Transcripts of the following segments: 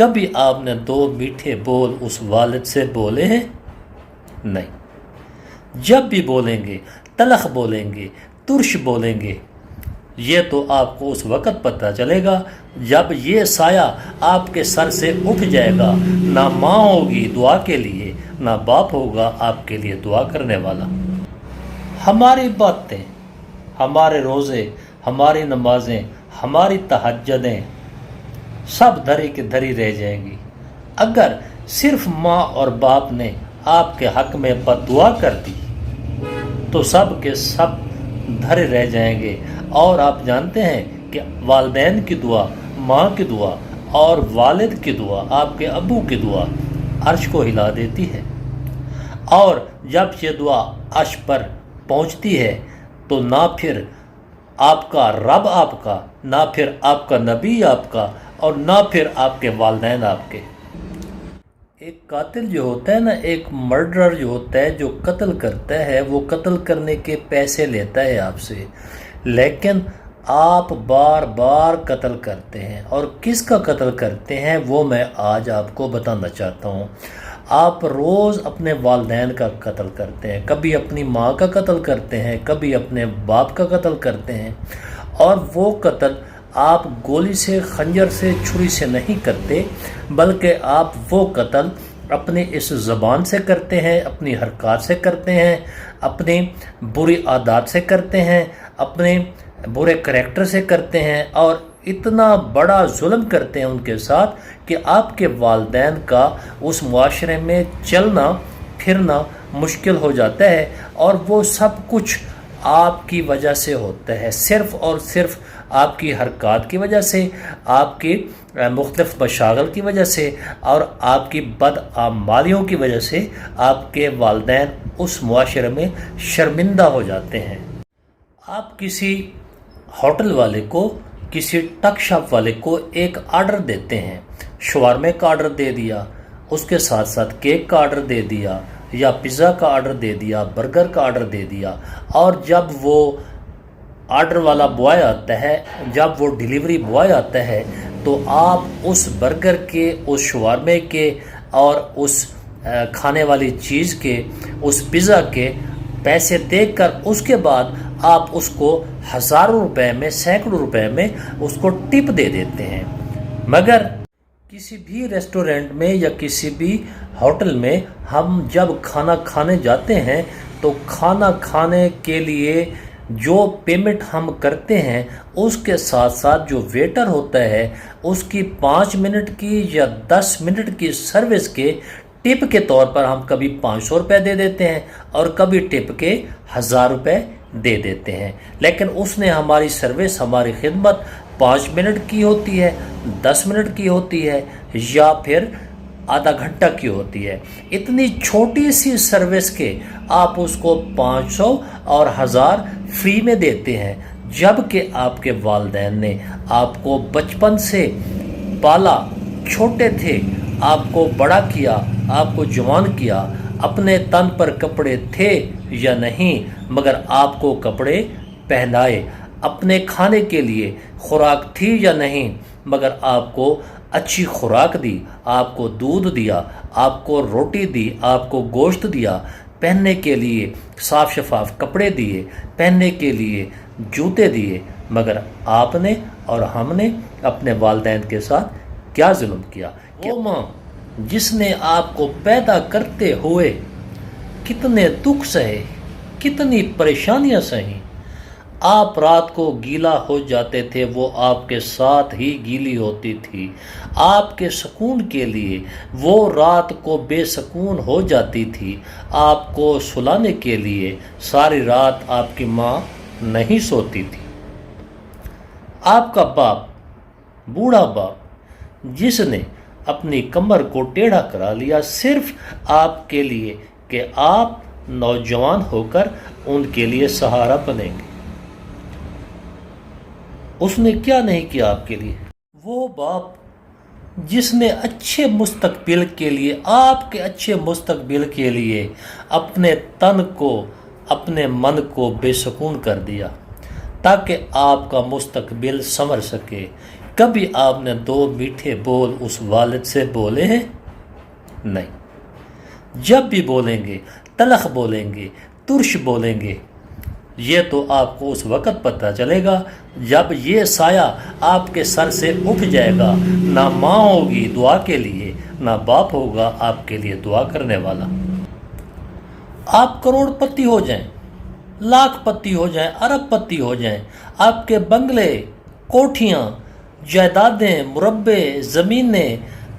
کبھی آپ نے 2 میٹھے بول اس والد سے بولے ہیں؟ نہیں۔ جب بھی بولیں گے تلخ بولیں گے، ترش بولیں گے۔ یہ تو آپ کو اس وقت پتہ چلے گا جب یہ سایہ آپ کے سر سے اٹھ جائے گا۔ نہ ماں ہوگی دعا کے لیے، نہ باپ ہوگا آپ کے لیے دعا کرنے والا۔ ہماری باتیں، ہمارے روزے، ہماری نمازیں، ہماری تہجدیں سب دھری کی دھری رہ جائیں گی۔ اگر صرف ماں اور باپ نے آپ کے حق میں بد دعا کر دی تو سب کے سب دھرے رہ جائیں گے۔ اور آپ جانتے ہیں کہ والدین کی دعا، ماں کی دعا اور والد کی دعا، آپ کے ابو کی دعا عرش کو ہلا دیتی ہے۔ اور جب یہ دعا عرش پر پہنچتی ہے تو نہ پھر آپ کا رب آپ کا، نہ پھر آپ کا نبی آپ کا، اور نہ پھر آپ کے والدین آپ کے۔ ایک قاتل جو ہوتا ہے نا، ایک مرڈرر جو ہوتا ہے، جو قتل کرتا ہے، وہ قتل کرنے کے پیسے لیتا ہے آپ سے، لیکن آپ بار بار قتل کرتے ہیں۔ اور کس کا قتل کرتے ہیں وہ میں آج آپ کو بتانا چاہتا ہوں۔ آپ روز اپنے والدین کا قتل کرتے ہیں، کبھی اپنی ماں کا قتل کرتے ہیں، کبھی اپنے باپ کا قتل کرتے ہیں۔ اور وہ قتل آپ گولی سے، خنجر سے، چھری سے نہیں کرتے، بلکہ آپ وہ قتل اپنی اس زبان سے کرتے ہیں، اپنی حرکات سے کرتے ہیں، اپنی بری عادات سے کرتے ہیں، اپنے برے کریکٹر سے کرتے ہیں، اور اتنا بڑا ظلم کرتے ہیں ان کے ساتھ کہ آپ کے والدین کا اس معاشرے میں چلنا پھرنا مشکل ہو جاتا ہے۔ اور وہ سب کچھ آپ کی وجہ سے ہوتا ہے، صرف اور صرف آپ کی حرکات کی وجہ سے، آپ کی مختلف مشاغل کی وجہ سے، اور آپ کی بدعمالیوں کی وجہ سے آپ کے والدین اس معاشرے میں شرمندہ ہو جاتے ہیں۔ آپ کسی ہوٹل والے کو، کسی ٹک شاپ والے کو ایک آرڈر دیتے ہیں، شاورمے کا آرڈر دے دیا، اس کے ساتھ ساتھ کیک کا آرڈر دے دیا، یا پیزا کا آرڈر دے دیا، برگر کا آرڈر دے دیا، اور جب وہ آرڈر والا بوائے آتا ہے، جب وہ ڈیلیوری بوائے آتا ہے، تو آپ اس برگر کے، اس شاورمے کے، اور اس کھانے والی چیز کے، اس پیزا کے پیسے دیکھ کر اس کے بعد آپ اس کو ہزاروں روپے میں، سینکڑوں روپے میں اس کو ٹپ دے دیتے ہیں۔ مگر کسی بھی ریسٹورنٹ میں یا کسی بھی ہوٹل میں ہم جب کھانا کھانے جاتے ہیں تو کھانا کھانے کے لیے جو پیمنٹ ہم کرتے ہیں اس کے ساتھ ساتھ جو ویٹر ہوتا ہے اس کی 5 منٹ کی یا 10 منٹ کی سروس کے ٹپ کے طور پر ہم کبھی 500 روپے دے دیتے ہیں اور کبھی ٹپ کے 1000 روپے دے دیتے ہیں۔ لیکن اس نے ہماری سروس، ہماری خدمت 5 منٹ کی ہوتی ہے، 10 منٹ کی ہوتی ہے، یا پھر آدھا گھنٹہ کی ہوتی ہے۔ اتنی چھوٹی سی سروس کے آپ اس کو 500 اور 1000 فری میں دیتے ہیں، جبکہ آپ کے والدین نے آپ کو بچپن سے پالا، چھوٹے تھے، آپ کو بڑا کیا، آپ کو جوان کیا۔ اپنے تن پر کپڑے تھے یا نہیں، مگر آپ کو کپڑے پہنائے۔ اپنے کھانے کے لیے خوراک تھی یا نہیں، مگر آپ کو اچھی خوراک دی، آپ کو دودھ دیا، آپ کو روٹی دی، آپ کو گوشت دیا، پہننے کے لیے صاف شفاف کپڑے دیے، پہننے کے لیے جوتے دیے۔ مگر آپ نے اور ہم نے اپنے والدین کے ساتھ کیا ظلم کیا؟ وہ ماں جس نے آپ کو پیدا کرتے ہوئے کتنے دکھ سہے، کتنی پریشانیاں سہیں، آپ رات کو گیلا ہو جاتے تھے، وہ آپ کے ساتھ ہی گیلی ہوتی تھی۔ آپ کے سکون کے لیے وہ رات کو بے سکون ہو جاتی تھی۔ آپ کو سلانے کے لیے ساری رات آپ کی ماں نہیں سوتی تھی۔ آپ کا باپ، بوڑھا باپ، جس نے اپنی کمر کو ٹیڑھا کرا لیا صرف آپ کے لیے کہ آپ نوجوان ہو کر ان کے لیے سہارا بنیں گے۔ اس نے کیا نہیں کیا آپ کے لیے؟ وہ باپ جس نے اچھے مستقبل کے لیے، آپ کے اچھے مستقبل کے لیے اپنے تن کو، اپنے من کو بے سکون کر دیا تاکہ آپ کا مستقبل سنور سکے۔ کبھی آپ نے 2 میٹھے بول اس والد سے بولے ہیں؟ نہیں۔ جب بھی بولیں گے تلخ بولیں گے، ترش بولیں گے۔ یہ تو آپ کو اس وقت پتہ چلے گا جب یہ سایہ آپ کے سر سے اٹھ جائے گا۔ نہ ماں ہوگی دعا کے لیے، نہ باپ ہوگا آپ کے لیے دعا کرنے والا۔ آپ کروڑ پتی ہو جائیں، لاکھ پتی ہو جائیں، ارب پتی ہو جائیں، آپ کے بنگلے، کوٹھیاں، جائیدادیں، مربے، زمینیں،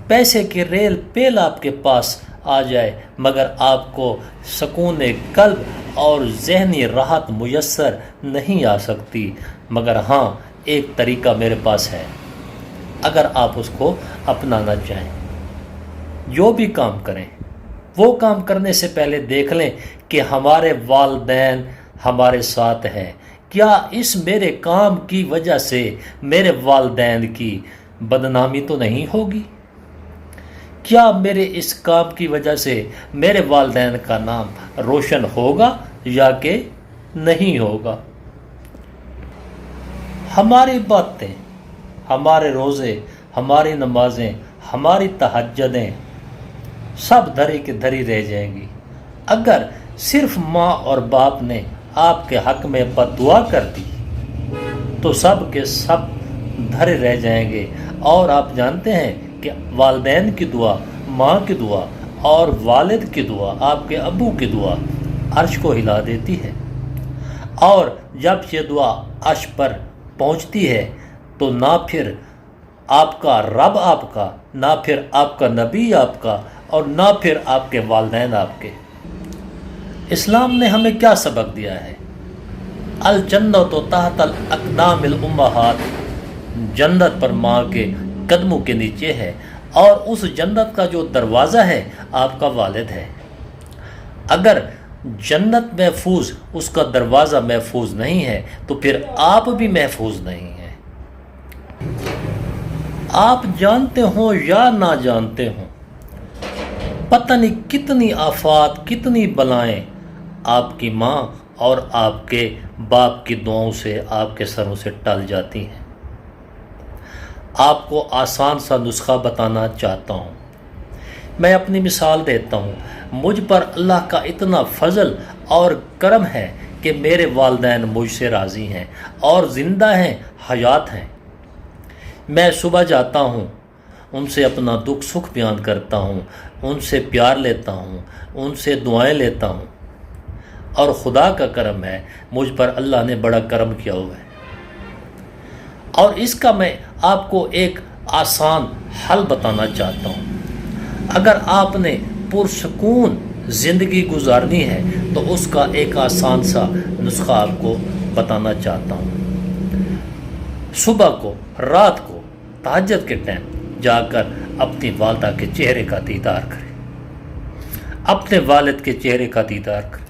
پیسے کے ریل پیل آپ کے پاس آ جائے، مگر آپ کو سکون قلب اور ذہنی راحت میسر نہیں آ سکتی۔ مگر ہاں، ایک طریقہ میرے پاس ہے، اگر آپ اس کو اپنانا چاہیں۔ جو بھی کام کریں، وہ کام کرنے سے پہلے دیکھ لیں کہ ہمارے والدین ہمارے ساتھ ہیں۔ کیا اس میرے کام کی وجہ سے میرے والدین کی بدنامی تو نہیں ہوگی؟ کیا میرے اس کام کی وجہ سے میرے والدین کا نام روشن ہوگا یا کہ نہیں ہوگا؟ ہماری باتیں، ہمارے روزے، ہماری نمازیں، ہماری تہجدیں سب دھری کی دھری رہ جائیں گی۔ اگر صرف ماں اور باپ نے آپ کے حق میں بد دعا کر دی تو سب کے سب دھرے رہ جائیں گے۔ اور آپ جانتے ہیں کہ والدین کی دعا، ماں کی دعا اور والد کی دعا، آپ کے ابو کی دعا عرش کو ہلا دیتی ہے۔ اور جب یہ دعا عرش پر پہنچتی ہے تو نہ پھر آپ کا رب آپ کا، نہ پھر آپ کا نبی آپ کا، اور نہ پھر آپ کے والدین آپ کے۔ اسلام نے ہمیں کیا سبق دیا ہے؟ الجنت تحت الاقدام الامہات، جنت پر ماں کے قدموں کے نیچے ہے، اور اس جنت کا جو دروازہ ہے آپ کا والد ہے۔ اگر جنت محفوظ، اس کا دروازہ محفوظ نہیں ہے تو پھر آپ بھی محفوظ نہیں ہیں۔ آپ جانتے ہوں یا نہ جانتے ہوں، پتہ نہیں کتنی آفات، کتنی بلائیں آپ کی ماں اور آپ کے باپ کی دعاؤں سے آپ کے سروں سے ٹل جاتی ہیں۔ آپ کو آسان سا نسخہ بتانا چاہتا ہوں۔ میں اپنی مثال دیتا ہوں۔ مجھ پر اللہ کا اتنا فضل اور کرم ہے کہ میرے والدین مجھ سے راضی ہیں اور زندہ ہیں، حیات ہیں۔ میں صبح جاتا ہوں، ان سے اپنا دکھ سکھ بیان کرتا ہوں، ان سے پیار لیتا ہوں، ان سے دعائیں لیتا ہوں، اور خدا کا کرم ہے، مجھ پر اللہ نے بڑا کرم کیا ہوا ہے۔ اور اس کا میں آپ کو ایک آسان حل بتانا چاہتا ہوں۔ اگر آپ نے پرسکون زندگی گزارنی ہے تو اس کا ایک آسان سا نسخہ آپ کو بتانا چاہتا ہوں۔ صبح کو، رات کو، تہجد کے ٹائم جا کر اپنی والدہ کے چہرے کا دیدار کریں، اپنے والد کے چہرے کا دیدار کریں،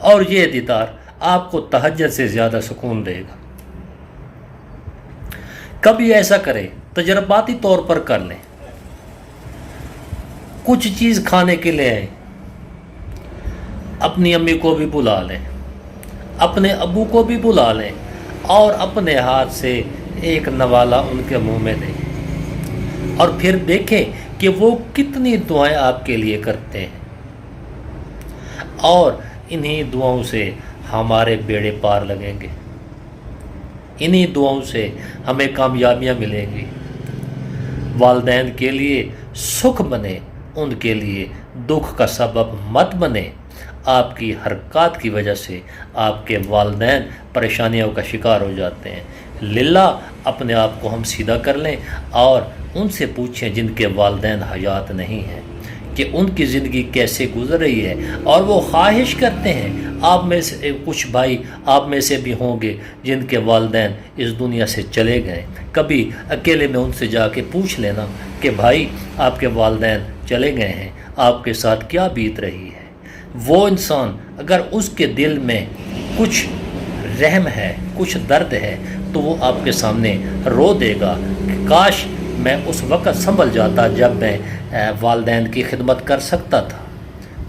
اور یہ دیدار آپ کو تہجد سے زیادہ سکون دے گا۔ کبھی ایسا کریں، تجرباتی طور پر کر لیں، کچھ چیز کھانے کے لیے آئیں، اپنی امی کو بھی بلا لیں، اپنے ابو کو بھی بلا لیں، اور اپنے ہاتھ سے ایک نوالا ان کے منہ میں دیں، اور پھر دیکھیں کہ وہ کتنی دعائیں آپ کے لیے کرتے ہیں، اور انہی دعاؤں سے ہمارے بیڑے پار لگیں گے، انہی دعاؤں سے ہمیں کامیابیاں ملیں گی۔ والدین کے لیے سکھ بنے، ان کے لیے دکھ کا سبب مت بنے۔ آپ کی حرکات کی وجہ سے آپ کے والدین پریشانیوں کا شکار ہو جاتے ہیں۔ للہ اپنے آپ کو ہم سیدھا کر لیں اور ان سے پوچھیں جن کے والدین حیات نہیں ہیں کہ ان کی زندگی کیسے گزر رہی ہے، اور وہ خواہش کرتے ہیں۔ آپ میں سے کچھ بھائی آپ میں سے بھی ہوں گے جن کے والدین اس دنیا سے چلے گئے۔ کبھی اکیلے میں ان سے جا کے پوچھ لینا کہ بھائی آپ کے والدین چلے گئے ہیں، آپ کے ساتھ کیا بیت رہی ہے۔ وہ انسان اگر اس کے دل میں کچھ رحم ہے، کچھ درد ہے، تو وہ آپ کے سامنے رو دے گا کہ کاش میں اس وقت سنبھل جاتا جب میں والدین کی خدمت کر سکتا تھا،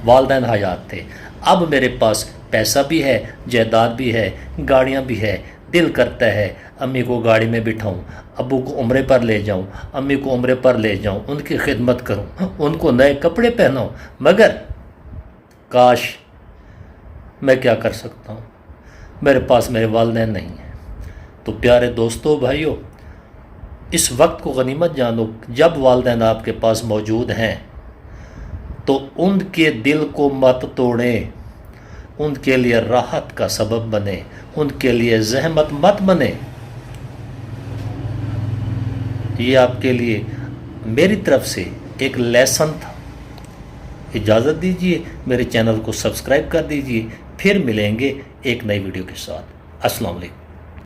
والدین حیات تھے۔ اب میرے پاس پیسہ بھی ہے، جائیداد بھی ہے، گاڑیاں بھی ہے، دل کرتا ہے امی کو گاڑی میں بٹھاؤں، ابو کو عمرے پر لے جاؤں، امی کو عمرے پر لے جاؤں، ان کی خدمت کروں، ان کو نئے کپڑے پہناؤں، مگر کاش میں کیا کر سکتا ہوں، میرے پاس میرے والدین نہیں ہیں۔ تو پیارے دوستو بھائیو، اس وقت کو غنیمت جانو، جب والدین آپ کے پاس موجود ہیں تو ان کے دل کو مت توڑیں، ان کے لیے راحت کا سبب بنے، ان کے لیے زحمت مت بنے۔ یہ آپ کے لیے میری طرف سے ایک لیسن تھا۔ اجازت دیجیے، میرے چینل کو سبسکرائب کر دیجیے، پھر ملیں گے ایک نئی ویڈیو کے ساتھ۔ السلام علیکم۔